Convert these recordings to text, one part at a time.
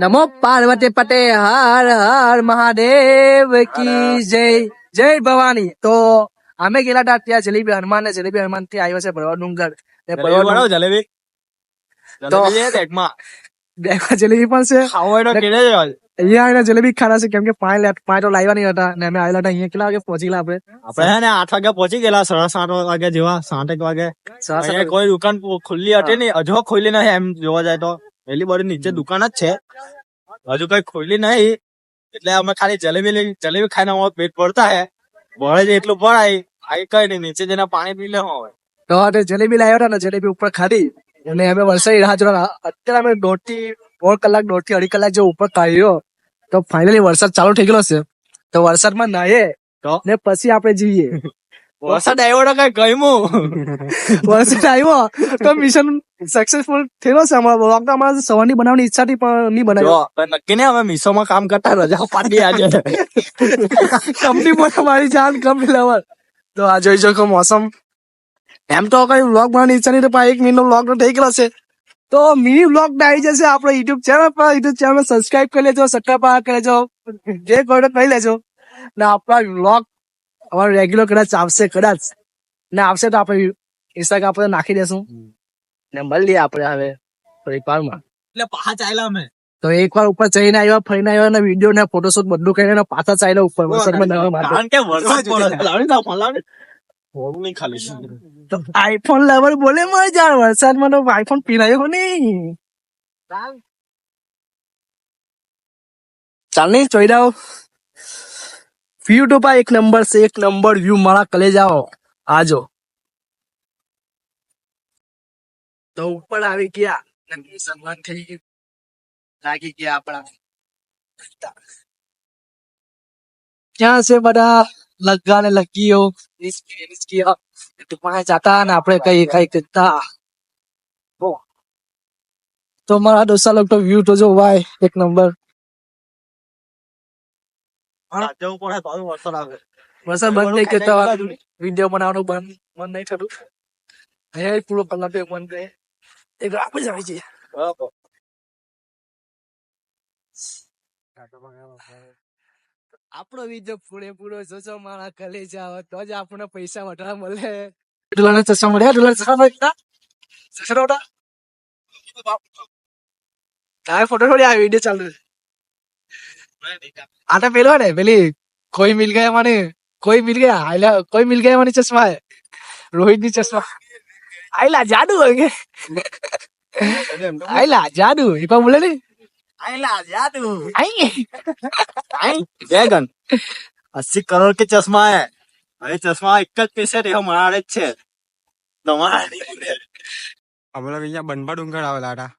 નમો પાર્વતી પટે હર હર મહાદેવ કી જય જય ભવાની. તો અમે ગયેલા હતા ત્યાં જલેબી હનુમાન ને જલેબી હનુમાન થી આવ્યો છે ભરવા ડુંગર ને ભરવા જલેબી તો બેગમાં બેગમાં જલેબી પણ છે. ખાવો હોય તો કેડે જવા અહીંયા આવીને જલેબી ખાના છે કેમ કે પાંચ તો લાવ્યા નહીં હતા ને અમે આવેલા હતા અહીંયા કેટલા વાગે પહોંચી ગયા આપણે હે ને 8 વાગે પહોંચી ગયેલા 7:30 વાગે જેવા 7 વાગે. અહીંયા કોઈ દુકાન ખુલ્લી હતી નહીં, હજુ ખુલ્લી નહીં. એમ જોવા જાય તો પેલી બધી નીચે દુકાન જ છે, હજુ કઈ ખુલ્લી નહીં. એટલે અમે ખાલી જલેબી ખાઈને અમારું પેટ ભરતા હે. ભરે છે એટલું ભરાય, આઈ કઈ નહીં, નીચે જઈને પાણી પી લે હોય. તો જલેબી લાવ્યા હતા ને જલેબી ઉપર ખાધી અને અમે વરસાદી રાહ જોતા. અત્યારે અમે દોઢ થી અઢી કલાક જેવો ઉપર કાઢ્યો તો ફાઇનલી વરસાદ ચાલુ થઈ ગયેલો છે. તો વરસાદમાં નાહીએ ને પછી આપણે જઈએ. વરસાદ આવ્યો તો કઈ ગયમું. વરસાદ આવ્યો તો મિશન સક્સેસફુલ થયેલો છે. અમારા સવારની બનાવવાની ઈચ્છા થી પણ નહીં બનાવ્યો. નક્કી ને અમે મીશોમાં કામ કરતા રજા પાડી આજે કંપની પર મારી જાન કંપની લેવલ. તો આ જોઈ શકો મોસમ. એમ તો કઈ વ્લોગ બનાવવાની ઈચ્છા નહીં, પણ 1 મિનિટ નો વ્લોગ તો થઈ ગયેલો છે. તો મિની વ્લોગ આવી જશે આપણે યુટ્યુબ ચેનલ પર. યુટ્યુબ ચેનલ સબસ્ક્રાઇબ કરી લેજો, સબસ્ક્રાઇબ કરી લેજો, જે કરો કરી લેજો. ને આપણા વ્લોગ અમારો રેગ્યુલર કદાચ ને આવશે તો આપણે ઇન્સ્ટાગ્રામ પર નાખી દેશું ને મળીએ આપણે હવે થોડીક વારમાં. એટલે પાછા ચાલ્યા અમે. તો એકવાર ઉપર જઈને આવ્યા, ફરીને આવ્યા અને વિડીયો ને ફોટોશૂટ બધું કરીને પાછા ચાલ્યા ઉપર વરસાદમાં નવા માટે. કારણ કે વરસાદ પડે. થોડું નહીં ખાલી તો આઈફોન લેવલ બોલે મળી જાય વરસાદમાં તો આઈફોન પીરાયો નહીં. ચાલ નહીં જોઈ જાઓ. વ્યૂ તો ભાઈ 1 નંબર છે, 1 નંબર વ્યૂ. મારા કલેજાઓ આજો. તો ઉપર આવી ગયા, સન્માન થઈ ગયું, લાગી ગયા આપણા. ક્યાં છે બધા લગ્ગા ને લગીઓ? જાતા ને આપણે કઈ કરતા. તો મારા દોસ્તા લોગ તો વ્યૂ તો જો ભાઈ 1 નંબર. વરસાદ બંધ નહીં કરતા, વિડીયો બનાવવાનું બંધ નહીં થતું. અહીંયા પૂરો કલાક બંધ રહે, એક આપણે જ આવી જઈએ. આપણો વિડીયો પૂરેપૂરો જોજો મારા કલેજા, તો જ આપણને પૈસા વધારે મળે. ડોલર ચશ્મા મળ્યા, ડોલર ચશ્મા ફોટો થોડી આ વિડીયો ચાલુ. આ તો પેલો ને પેલી કોઈ મિલ ગયા મને, કોઈ મિલ ગયા મને ચશ્મા હે રોહિત ની ચશ્મા. આયલા જાદુ આયલા જાદુ એ પણ બોલે નઈ. આયલા જાદુ બેગન 80 કરોડ કે ચશ્મા હે. હવે ચશ્મા એક જ પૈસે રેહો મારે જ છે તમારે. અમે લોકો અહીંયા બનબા ડુંગર આવેલા હતા.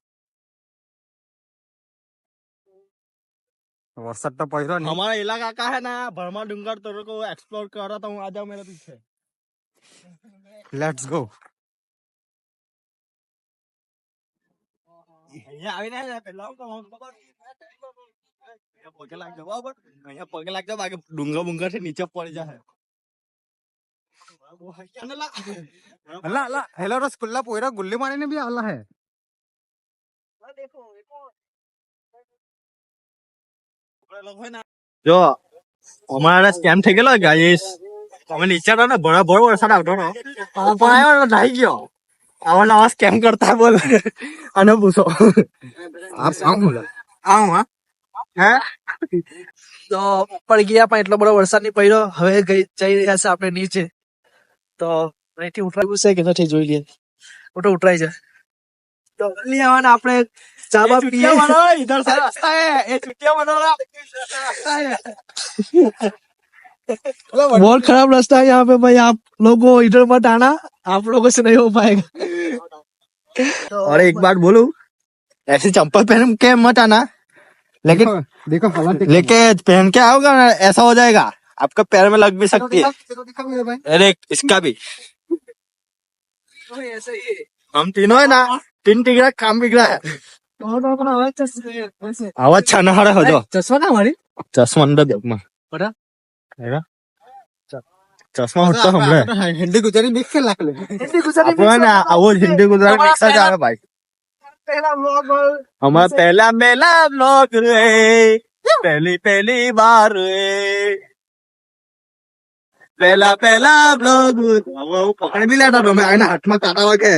वरसाद तो पड़ो नहीं. हमारा इलाका का है ना भरमा डूंगर तो को एक्सप्लोर कर रहा था हूँ. आ जाओ मेरे पीछे. Let's go. અહીંયા આવીને પેલા પગે લાગજો બરાબર. અહીંયા પગે લાગજો બાકી ડુંગર થી નીચે પડી જાય. અલ્લા હેલો રસગુલ્લા પોયરા ગુલ્લી મારીને બી આલા હે. જો અમારા સ્કેમ થઈ ગયેલો ગાઈસ. અમે નીચે હતા ને ભર વરસાદ આવતો હતો પણ આવ્યો નાહી ગયો. આવા સ્કેમ કરતા બોલ અને પૂછો તો ઉપર ગયા પણ એટલો બધો વરસાદ નહીં પડ્યો. હવે જઈ રહ્યા છે આપણે નીચે. તો અહીંથી ઉતરાયું છે કે નથી જોઈ લઈએ. ફોટો ઉતરાય છે તો લઈ આવવાના આપણે. ચાબા પીએ इधर से रास्ता है ये चुटिया बना बहुत खराब रास्ता है यहाँ पे भाई. आप लोगों इधर मत आना, आप लोगों से नहीं हो पाएगा. और एक बात बोलूं, ऐसे चप्पल पहन के मत आना. लेकिन देखो लेकिन पहन के आओगे ना ऐसा हो जाएगा आपका पैर में लग भी सकती है. अरे इसका भी हम तीनों है ना 3 टिकड़ा काम बिगड़ा है. आवाज छाना हरा हो जाओ. चश्मा कहाँ हमारी? चश्मा अंदर देखमा बड़ा चश्मा होता हमरे हिंदी गुजराती मिक्स कर लाख ले. हिंदी गुजराती आपको है ना वो हिंदी गुजराती मिक्स आ जाएगा भाई. પહેલા vlog हमारा पहला मेला ब्लॉग रे पहली बार रे पहला ब्लॉग पकड़ भी लेता तो मैं आईना हाथ में काटा हुआ के